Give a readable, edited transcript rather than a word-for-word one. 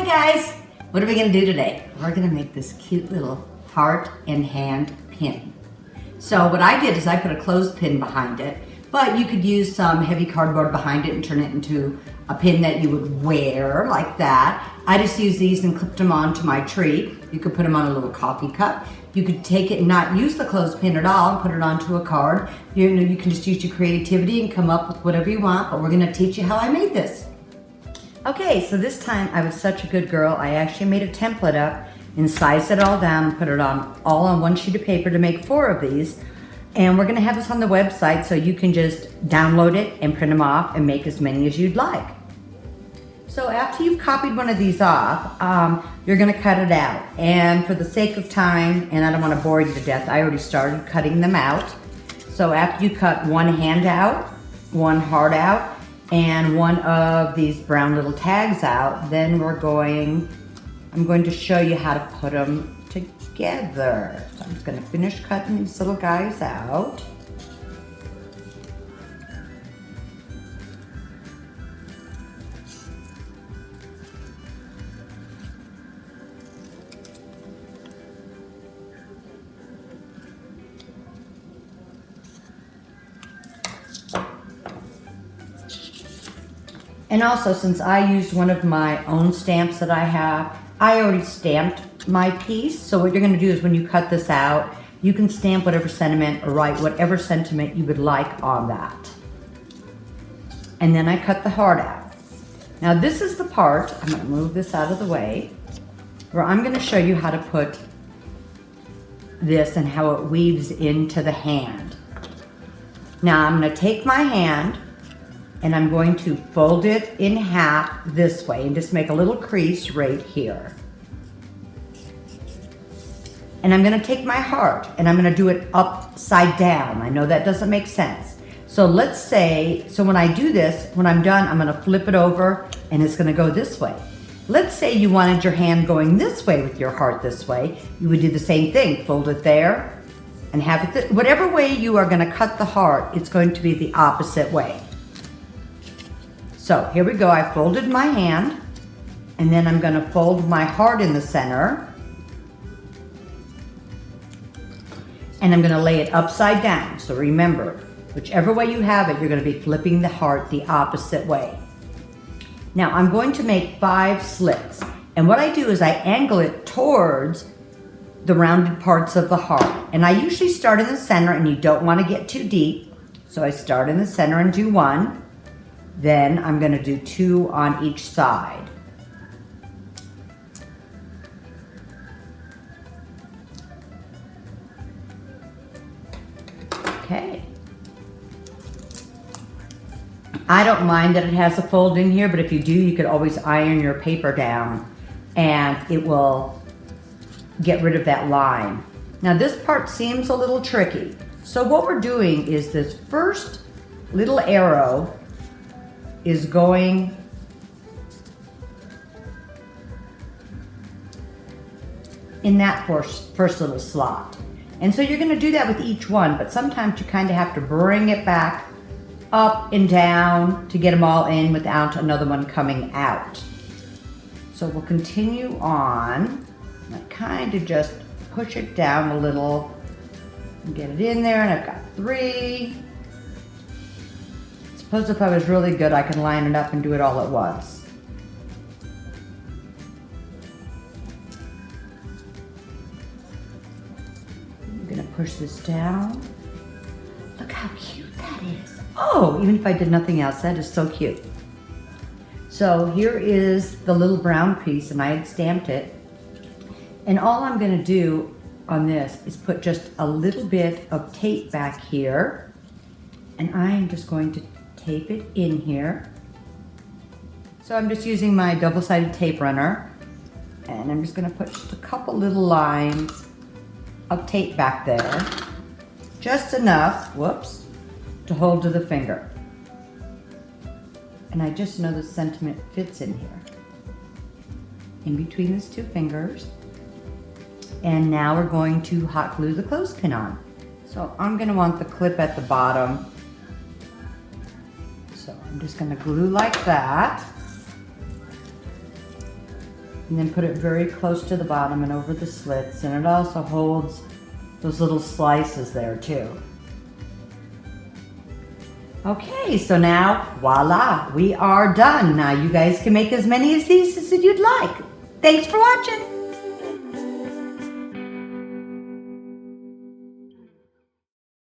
guys, what are we gonna do today? We're gonna make this cute little heart and hand pin. So what I did is I put a clothespin behind it, but you could use some heavy cardboard behind it and turn it into a pin that you would wear like that. I just used these and clipped them onto my tree. You could put them on a little coffee cup. You could take it and not use the clothespin at all and put it onto a card. You know, you can just use your creativity and come up with whatever you want, but we're gonna teach you how I made this. Okay, so this time I was such a good girl. I actually made a template up and sized it all down, put it on all on one sheet of paper to make 4 of these. And we're gonna have this on the website so you can just download it and print them off and make as many as you'd like. So after you've copied one of these off, you're gonna cut it out. And for the sake of time, and I don't wanna bore you to death, I already started cutting them out. So after you cut one hand out, one heart out, and one of these brown little tags out, then I'm going to show you how to put them together. So I'm just gonna finish cutting these little guys out. And also, since I used one of my own stamps that I have, I already stamped my piece. So what you're gonna do is when you cut this out, you can stamp whatever sentiment or write whatever sentiment you would like on that. And then I cut the heart out. Now this is the part, I'm gonna move this out of the way, where I'm gonna show you how to put this and how it weaves into the hand. Now I'm gonna take my hand and I'm going to fold it in half this way and just make a little crease right here. And I'm gonna take my heart and I'm gonna do it upside down. I know that doesn't make sense. So let's say, so when I do this, when I'm done, I'm gonna flip it over and it's gonna go this way. Let's say you wanted your hand going this way with your heart this way. You would do the same thing, fold it there and have it, whatever way you are gonna cut the heart, it's going to be the opposite way. So here we go, I folded my hand and then I'm gonna fold my heart in the center and I'm gonna lay it upside down. So remember, whichever way you have it, you're gonna be flipping the heart the opposite way. Now I'm going to make 5 slits. And what I do is I angle it towards the rounded parts of the heart. And I usually start in the center and you don't wanna get too deep. So I start in the center and do 1. Then I'm gonna do 2 on each side. Okay. I don't mind that it has a fold in here, but if you do, you could always iron your paper down and it will get rid of that line. Now this part seems a little tricky. So what we're doing is this first little arrow is going in that first little slot. And so you're gonna do that with each one, but sometimes you kind of have to bring it back up and down to get them all in without another one coming out. So we'll continue on. I kind of just push it down a little and get it in there, and I've got 3. Suppose if I was really good, I can line it up and do it all at once. I'm gonna push this down. Look how cute that is. Oh, even if I did nothing else, that is so cute. So here is the little brown piece and I had stamped it. And all I'm gonna do on this is put just a little bit of tape back here. And I am just going to tape it in here. So I'm just using my double-sided tape runner and I'm just gonna put just a couple little lines of tape back there. Just enough, whoops, to hold to the finger. And I just know the sentiment fits in here. In between these 2 fingers. And now we're going to hot glue the clothespin on. So I'm gonna want the clip at the bottom. So I'm just gonna glue like that. And then put it very close to the bottom and over the slits, and it also holds those little slices there too. Okay, so now, voila, we are done. Now you guys can make as many of these as you'd like. Thanks for watching.